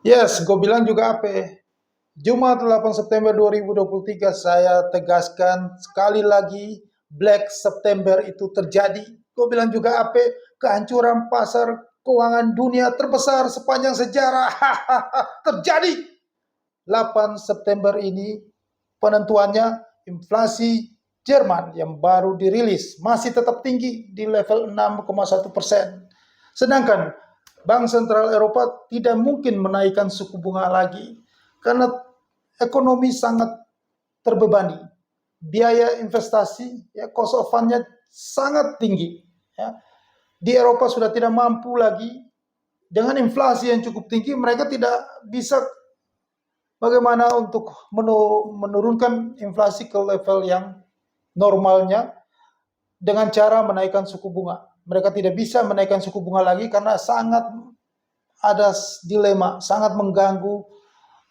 Yes, gue bilang juga apa? Jumat 8 September 2023 saya tegaskan sekali lagi Black September itu terjadi. Gue bilang juga apa? Kehancuran pasar keuangan dunia terbesar sepanjang sejarah terjadi. 8 September ini penentuannya inflasi Jerman yang baru dirilis masih tetap tinggi di level 6,1%. Sedangkan Bank Sentral Eropa tidak mungkin menaikkan suku bunga lagi karena ekonomi sangat terbebani. Biaya investasi, ya, cost of fund-nya sangat tinggi. Ya. Di Eropa sudah tidak mampu lagi dengan inflasi yang cukup tinggi, mereka tidak bisa bagaimana untuk menurunkan inflasi ke level yang normalnya dengan cara menaikkan suku bunga. Mereka tidak bisa menaikkan suku bunga lagi karena sangat ada dilema, sangat mengganggu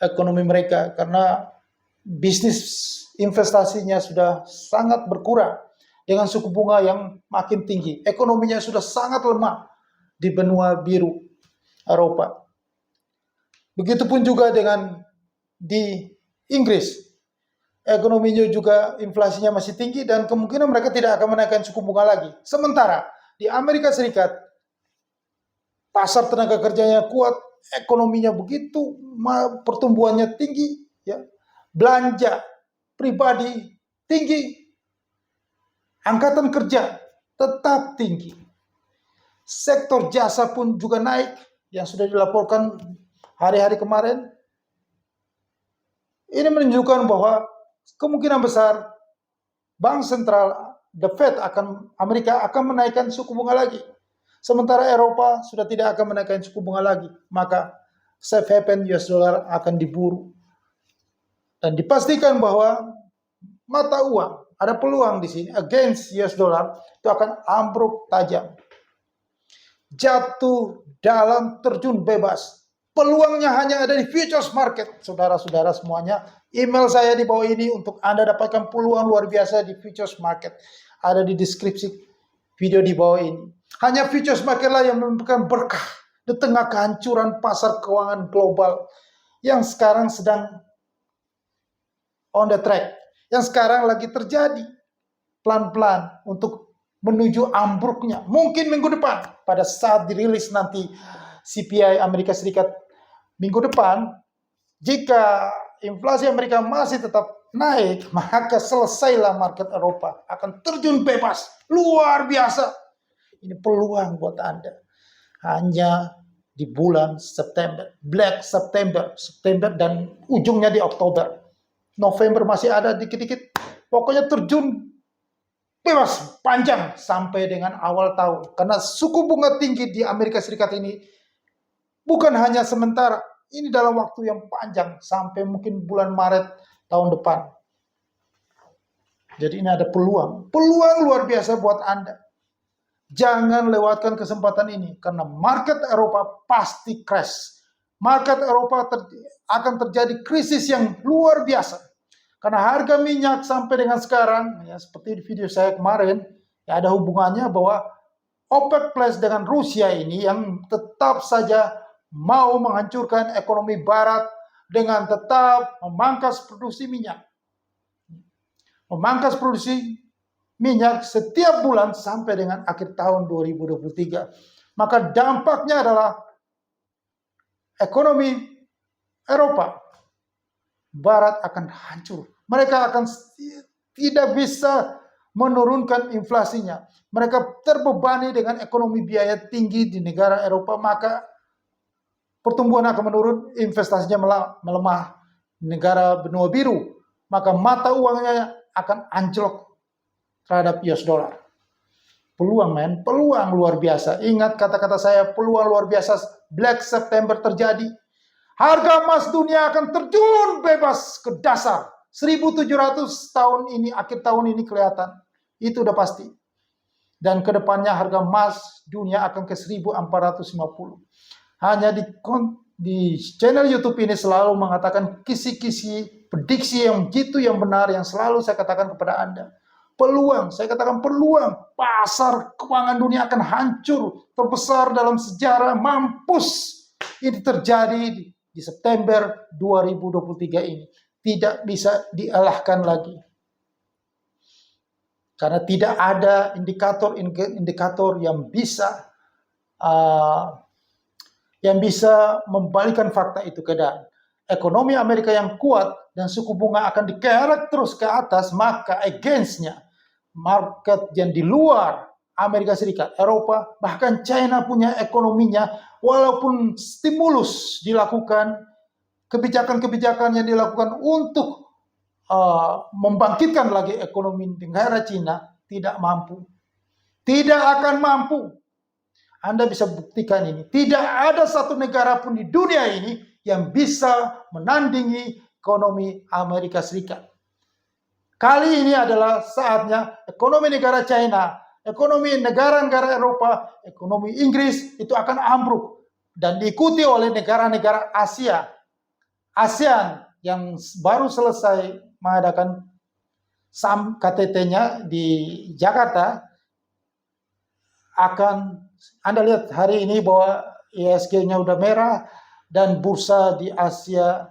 ekonomi mereka karena bisnis investasinya sudah sangat berkurang dengan suku bunga yang makin tinggi. Ekonominya sudah sangat lemah di benua biru Eropa. Begitupun juga dengan di Inggris. Ekonominya juga inflasinya masih tinggi dan kemungkinan mereka tidak akan menaikkan suku bunga lagi. Sementara di Amerika Serikat pasar tenaga kerjanya kuat, ekonominya begitu, pertumbuhannya tinggi, ya, belanja pribadi tinggi, angkatan kerja tetap tinggi, sektor jasa pun juga naik, yang sudah dilaporkan hari-hari kemarin. Ini menunjukkan bahwa kemungkinan besar Bank Sentral, The Fed Amerika akan menaikkan suku bunga lagi. Sementara Eropa sudah tidak akan menaikkan suku bunga lagi, maka safe haven US dollar akan diburu. Dan dipastikan bahwa mata uang, ada peluang di sini, against US dollar, itu akan ambruk tajam. Jatuh dalam terjun bebas. Peluangnya hanya ada di futures market. Saudara-saudara semuanya, email saya di bawah ini untuk Anda dapatkan peluang luar biasa di futures market. Ada di deskripsi video di bawah ini. Hanya futures market lah yang memberikan berkah di tengah kehancuran pasar keuangan global yang sekarang sedang on the track, yang sekarang lagi terjadi pelan-pelan untuk menuju ambruknya. Mungkin minggu depan pada saat dirilis nanti CPI Amerika Serikat minggu depan, jika inflasi Amerika masih tetap naik, maka selesailah market Eropa akan terjun bebas luar biasa. Ini peluang buat Anda. Hanya di bulan September, Black September, dan ujungnya di Oktober. November masih ada dikit-dikit. Pokoknya terjun bebas panjang sampai dengan awal tahun. Karena suku bunga tinggi di Amerika Serikat ini bukan hanya sementara. Ini dalam waktu yang panjang sampai mungkin bulan Maret tahun depan. Jadi ini ada peluang. Peluang luar biasa buat Anda. Jangan lewatkan kesempatan ini karena market Eropa pasti crash. Market Eropa akan terjadi krisis yang luar biasa. Karena harga minyak sampai dengan sekarang, ya seperti di video saya kemarin, ya ada hubungannya bahwa OPEC Plus dengan Rusia ini yang tetap saja mau menghancurkan ekonomi Barat dengan tetap memangkas produksi minyak. Memangkas produksi minyak setiap bulan sampai dengan akhir tahun 2023. Maka dampaknya adalah ekonomi Eropa Barat akan hancur. Mereka akan tidak bisa menurunkan inflasinya. Mereka terbebani dengan ekonomi biaya tinggi di negara Eropa, maka pertumbuhan akan menurun, investasinya melemah. Negara benua biru, maka mata uangnya akan anjlok terhadap US dollar. Peluang, peluang luar biasa. Ingat kata-kata saya, peluang luar biasa. Black September terjadi. Harga emas dunia akan terjun bebas ke dasar. 1.700 tahun ini, akhir tahun ini kelihatan. Itu udah pasti. Dan kedepannya harga emas dunia akan ke 1.450. Hanya di channel YouTube ini selalu mengatakan kisi-kisi, prediksi yang gitu yang benar, yang selalu saya katakan kepada Anda. Peluang, saya katakan peluang, pasar keuangan dunia akan hancur, terbesar dalam sejarah, mampus. Ini terjadi di September 2023 ini tidak bisa dielakkan lagi. Karena tidak ada indikator-indikator yang bisa membalikan fakta itu ke dan. Ekonomi Amerika yang kuat dan suku bunga akan dikerek terus ke atas, maka against-nya market yang di luar Amerika Serikat, Eropa, bahkan China punya ekonominya, walaupun stimulus dilakukan, kebijakan-kebijakan yang dilakukan untuk membangkitkan lagi ekonomi negara Cina, tidak mampu. Tidak akan mampu. Anda bisa buktikan ini. Tidak ada satu negara pun di dunia ini yang bisa menandingi ekonomi Amerika Serikat. Kali ini adalah saatnya ekonomi negara China, ekonomi negara-negara Eropa, ekonomi Inggris itu akan ambruk dan diikuti oleh negara-negara Asia. ASEAN yang baru selesai mengadakan KTT-nya di Jakarta, akan Anda lihat hari ini bahwa ISG-nya udah merah dan bursa di Asia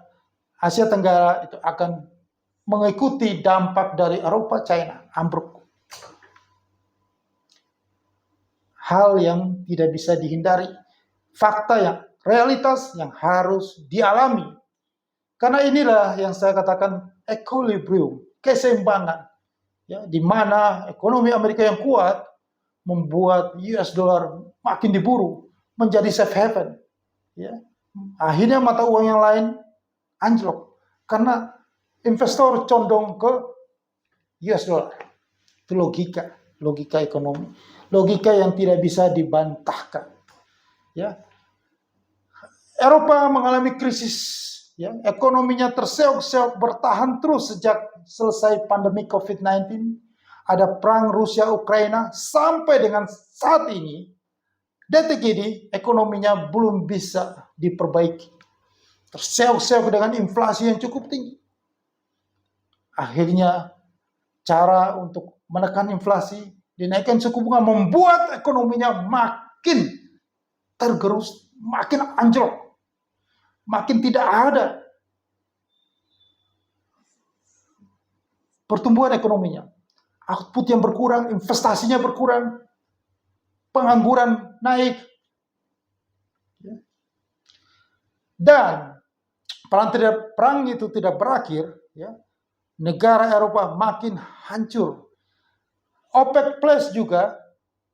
Tenggara itu akan mengikuti dampak dari Eropa, China, ambruk. Hal yang tidak bisa dihindari, fakta yang realitas yang harus dialami. Karena inilah yang saya katakan equilibrium, keseimbangan, ya, di mana ekonomi Amerika yang kuat membuat US dollar makin diburu, menjadi safe haven. Ya. Akhirnya mata uang yang lain anjlok karena investor condong ke US dollar. Itu logika ekonomi, logika yang tidak bisa dibantahkan. Ya. Eropa mengalami krisis. Ya, ekonominya terseok-seok bertahan terus sejak selesai pandemi COVID-19. Ada perang Rusia-Ukraina sampai dengan saat ini, detik ini ekonominya belum bisa diperbaiki. Terseok-seok dengan inflasi yang cukup tinggi. Akhirnya cara untuk menekan inflasi, dinaikkan suku bunga membuat ekonominya makin tergerus, makin anjlok. Makin tidak ada pertumbuhan ekonominya. Output yang berkurang, investasinya berkurang, pengangguran naik. Dan perang itu tidak berakhir, ya, negara Eropa makin hancur. OPEC Plus juga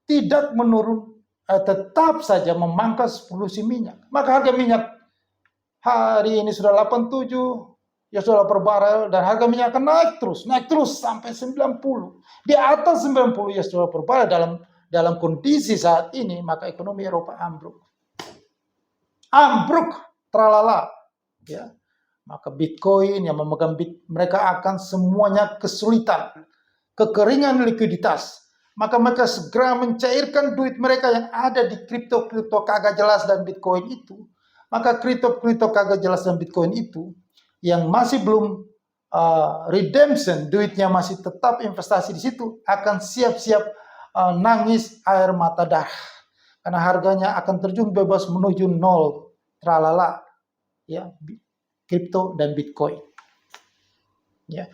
tidak menurun, tetap saja memangkas produksi minyak. Maka harga minyak hari ini sudah 87 US dollar per barel dan harga minyak akan naik terus sampai 90. Di atas 90 US dollar per barel dalam kondisi saat ini, maka ekonomi Eropa ambruk. Ambruk tralala, ya. Maka Bitcoin yang memegang mereka akan semuanya kesulitan, kekeringan likuiditas. Maka mereka segera mencairkan duit mereka yang ada di kripto kagak jelas dan Bitcoin itu. Maka kripto kagak jelas dan Bitcoin itu yang masih belum redemption, duitnya masih tetap investasi di situ, akan siap-siap nangis air mata darah. Karena harganya akan terjun bebas menuju nol, tralala, ya, kripto dan Bitcoin. Ya.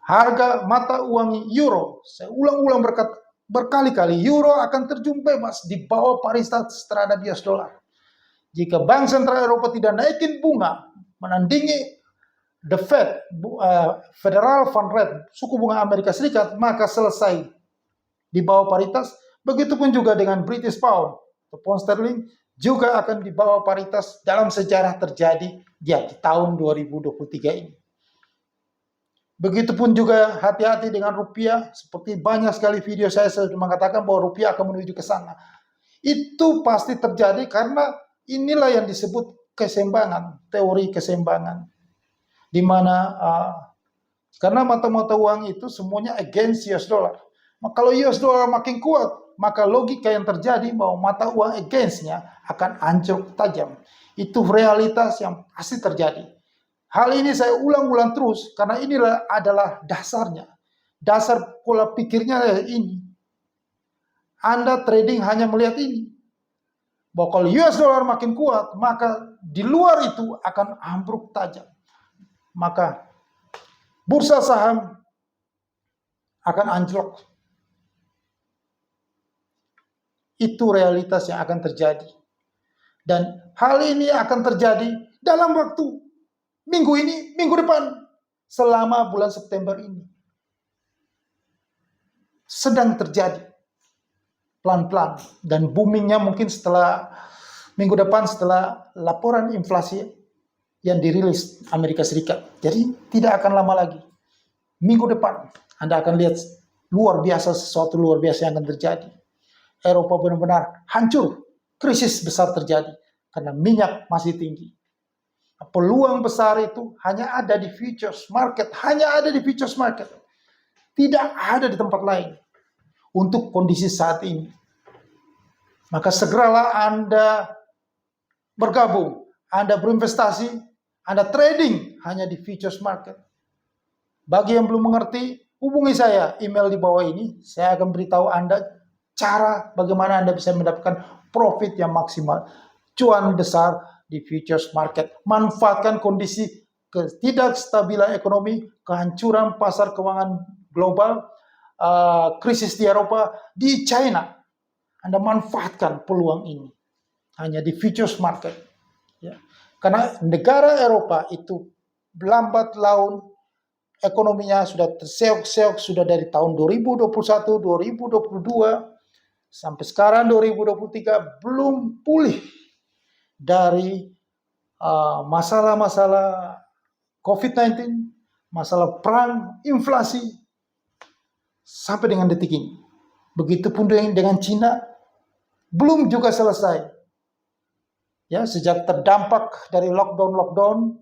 Harga mata uang euro, saya ulang-ulang berkali-kali, euro akan terjun bebas di bawah paritas terhadap US dollar. Jika Bank Sentral Eropa tidak naikin bunga, menandingi the Fed, Federal Fund Rate, suku bunga Amerika Serikat, maka selesai di bawah paritas. Begitupun juga dengan British Pound, pound sterling juga akan di bawah paritas dalam sejarah terjadi ya, di tahun 2023 ini. Begitupun juga hati-hati dengan rupiah, seperti banyak sekali video saya sudah mengatakan bahwa rupiah akan menuju ke sana. Itu pasti terjadi karena inilah yang disebut keseimbangan, teori keseimbangan. Di mana karena mata-mata uang itu semuanya against US dollar. Kalau US dollar makin kuat, maka logika yang terjadi bahwa mata uang against-nya akan anjlok tajam. Itu realitas yang pasti terjadi. Hal ini saya ulang-ulang terus karena inilah adalah dasarnya. Dasar pola pikirnya ini. Anda trading hanya melihat ini. bahwa kalau US dollar makin kuat, maka di luar itu akan ambruk tajam. Maka bursa saham akan anjlok. Itu realitas yang akan terjadi. Dan hal ini akan terjadi dalam waktu minggu ini, minggu depan, selama bulan September ini. Sedang terjadi pelan-pelan, dan boomingnya mungkin setelah minggu depan, setelah laporan inflasi yang dirilis Amerika Serikat. Jadi tidak akan lama lagi. Minggu depan Anda akan lihat luar biasa, sesuatu luar biasa yang akan terjadi. Eropa benar-benar hancur, krisis besar terjadi karena minyak masih tinggi. Peluang besar itu hanya ada di futures market, tidak ada di tempat lain untuk kondisi saat ini. Maka segeralah Anda bergabung, Anda berinvestasi, Anda trading hanya di futures market. Bagi yang belum mengerti, hubungi saya, email di bawah ini. Saya akan beritahu Anda cara bagaimana Anda bisa mendapatkan profit yang maksimal, cuan besar di futures market. Manfaatkan kondisi ketidakstabilan ekonomi, kehancuran pasar keuangan global, krisis di Eropa, di China. Anda manfaatkan peluang ini hanya di futures market. Ya. Karena negara Eropa itu lambat laun ekonominya sudah terseok-seok, sudah dari tahun 2021, 2022, sampai sekarang 2023 belum pulih dari masalah-masalah COVID-19, masalah perang, inflasi, sampai dengan detik ini. Begitupun dengan Cina, belum juga selesai. Ya, sejak terdampak dari lockdown,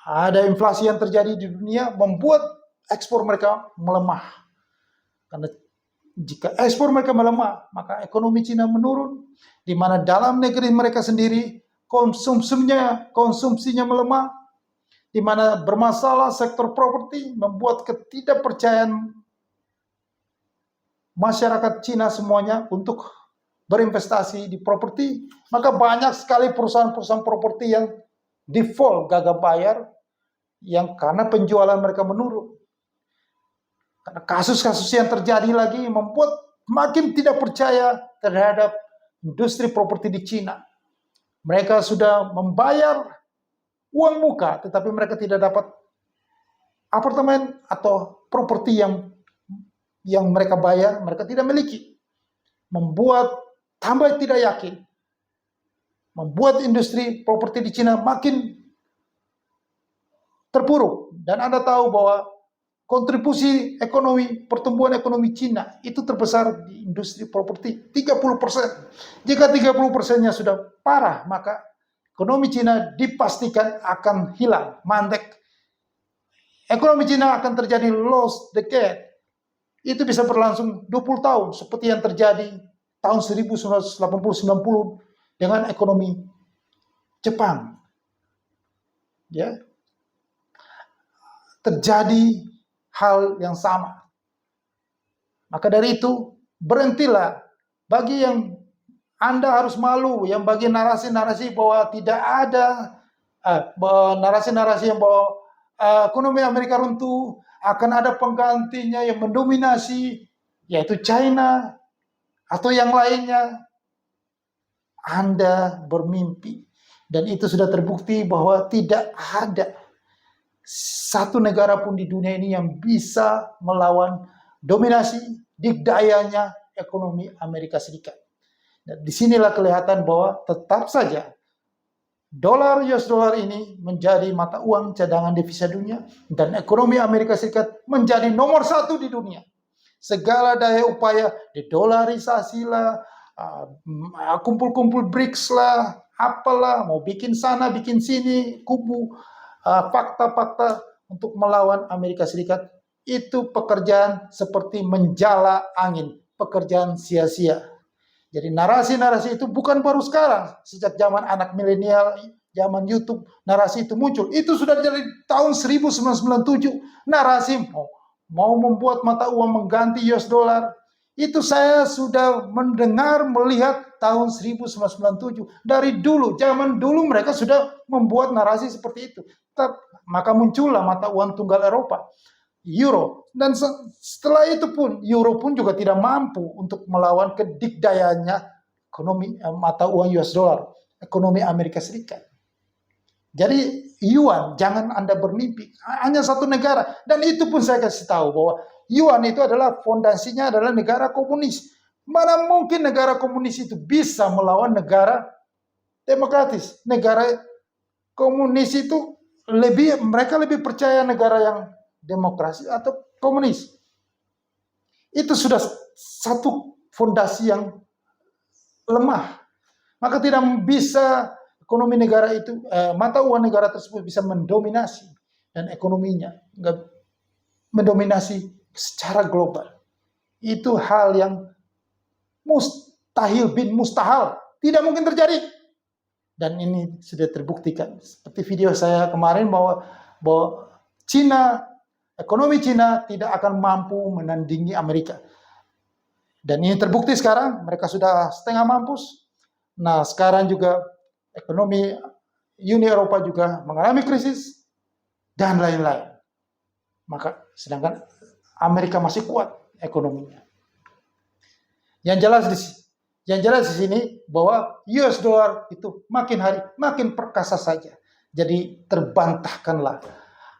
ada inflasi yang terjadi di dunia, membuat ekspor mereka melemah. Karena jika ekspor mereka melemah, maka ekonomi Cina menurun, di mana dalam negeri mereka sendiri konsumsinya melemah, di mana bermasalah sektor properti, membuat ketidakpercayaan masyarakat Cina semuanya untuk berinvestasi di properti. Maka banyak sekali perusahaan-perusahaan properti yang default, gagal bayar, yang karena penjualan mereka menurun. Karena kasus-kasus yang terjadi lagi membuat makin tidak percaya terhadap industri properti di Cina. Mereka sudah membayar uang muka, tetapi mereka tidak dapat apartemen atau properti yang mereka bayar, mereka tidak miliki. Membuat tambah tidak yakin. Membuat industri properti di Cina makin terpuruk. Dan Anda tahu bahwa kontribusi ekonomi, pertumbuhan ekonomi Cina itu terbesar di industri properti, 30%. Jika 30%-nya sudah parah, maka ekonomi Cina dipastikan akan hilang, mandek. Ekonomi Cina akan terjadi lost decade. Itu bisa berlangsung 20 tahun, seperti yang terjadi tahun 1980-90 dengan ekonomi Jepang. Ya, terjadi hal yang sama. Maka dari itu, berhentilah. Bagi yang Anda harus malu, yang bagi narasi-narasi bahwa tidak ada, narasi-narasi yang bahwa ekonomi Amerika runtuh, akan ada penggantinya yang mendominasi, yaitu China, atau yang lainnya. Anda bermimpi. Dan itu sudah terbukti bahwa tidak ada satu negara pun di dunia ini yang bisa melawan dominasi dikdayanya ekonomi Amerika Serikat. Dan disinilah kelihatan bahwa tetap saja dolar US dollar ini menjadi mata uang cadangan devisa dunia, dan ekonomi Amerika Serikat menjadi nomor 1 di dunia. Segala daya upaya didolarisasi lah, kumpul-kumpul BRICS lah, apalah, mau bikin sana, bikin sini, kubu, fakta-fakta untuk melawan Amerika Serikat, itu pekerjaan seperti menjala angin, pekerjaan sia-sia. Jadi narasi-narasi itu bukan baru sekarang, sejak zaman anak milenial, zaman YouTube, narasi itu muncul. Itu sudah dari tahun 1997, narasi mau membuat mata uang mengganti US dollar. Itu saya sudah mendengar, melihat tahun 1997. Dari dulu, zaman dulu mereka sudah membuat narasi seperti itu. Maka muncullah mata uang tunggal Eropa, euro. Dan setelah itu pun, euro pun juga tidak mampu untuk melawan kedikdayanya ekonomi mata uang US dollar, ekonomi Amerika Serikat. Jadi yuan, jangan Anda bermimpi, hanya satu negara. Dan itu pun saya kasih tahu bahwa yuan itu adalah fondasinya adalah negara komunis. Mana mungkin negara komunis itu bisa melawan negara demokratis? Negara komunis itu mereka lebih percaya negara yang demokrasi atau komunis. Itu sudah satu fondasi yang lemah. Maka tidak bisa ekonomi negara itu, mata uang negara tersebut bisa mendominasi dan ekonominya mendominasi secara global. Itu hal yang mustahil bin mustahil, tidak mungkin terjadi. Dan ini sudah terbuktikan. Seperti video saya kemarin bahwa ekonomi Cina tidak akan mampu menandingi Amerika. Dan ini terbukti sekarang, mereka sudah setengah mampus. Nah, sekarang juga ekonomi Uni Eropa juga mengalami krisis dan lain-lain. Maka sedangkan Amerika masih kuat ekonominya. Yang jelas di sini bahwa US dollar itu makin hari makin perkasa saja. Jadi terbantahkanlah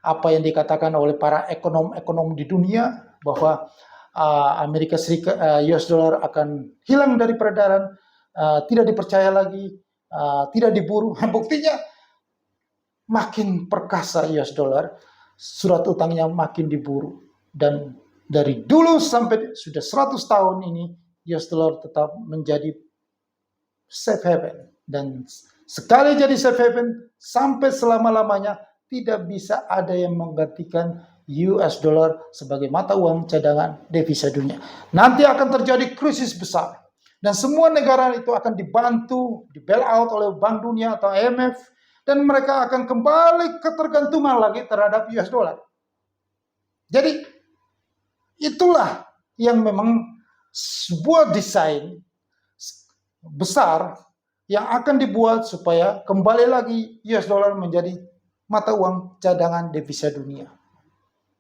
apa yang dikatakan oleh para ekonom-ekonom di dunia bahwa Amerika Serikat, US dollar akan hilang dari peredaran, tidak dipercaya lagi, tidak diburu. Buktinya makin perkasa US dollar, surat utangnya makin diburu. Dan dari dulu sampai sudah 100 tahun ini, US dollar tetap menjadi safe haven. Dan sekali jadi safe haven, sampai selama-lamanya tidak bisa ada yang menggantikan US dollar sebagai mata uang cadangan devisa dunia. Nanti akan terjadi krisis besar. Dan semua negara itu akan dibantu, di bail out oleh Bank Dunia atau IMF. Dan mereka akan kembali ketergantungan lagi terhadap US dollar. Jadi itulah yang memang sebuah desain besar yang akan dibuat supaya kembali lagi US dollar menjadi mata uang cadangan devisa dunia.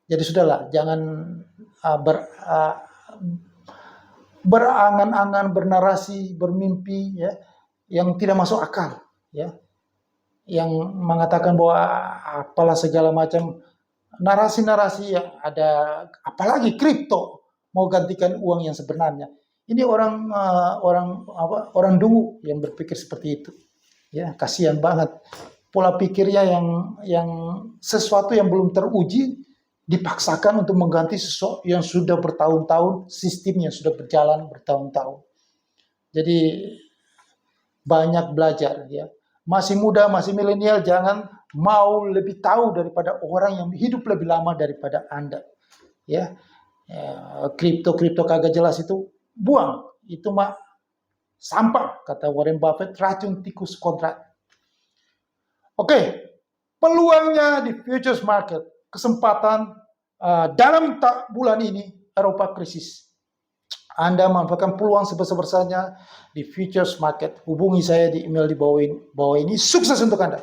Jadi sudahlah, jangan berangan-angan, bernarasi, bermimpi ya, yang tidak masuk akal ya. Yang mengatakan bahwa apalah segala macam narasi-narasi yang ada, apalagi kripto mau gantikan uang yang sebenarnya. Ini orang dungu yang berpikir seperti itu. Ya, kasihan banget. Pola pikirnya yang sesuatu yang belum teruji dipaksakan untuk mengganti sesuatu yang sudah bertahun-tahun, sistem yang sudah berjalan bertahun-tahun. Jadi banyak belajar ya. Masih muda, masih milenial, jangan mau lebih tahu daripada orang yang hidup lebih lama daripada Anda. Ya. Kripto kagak jelas itu buang. Itu mah sampah, kata Warren Buffett, racun tikus kodrat. Oke, peluangnya di futures market, kesempatan dalam bulan ini Eropa krisis. Anda manfaatkan peluang sebesar-besarnya di futures market. Hubungi saya di email di bawah ini. Sukses untuk Anda.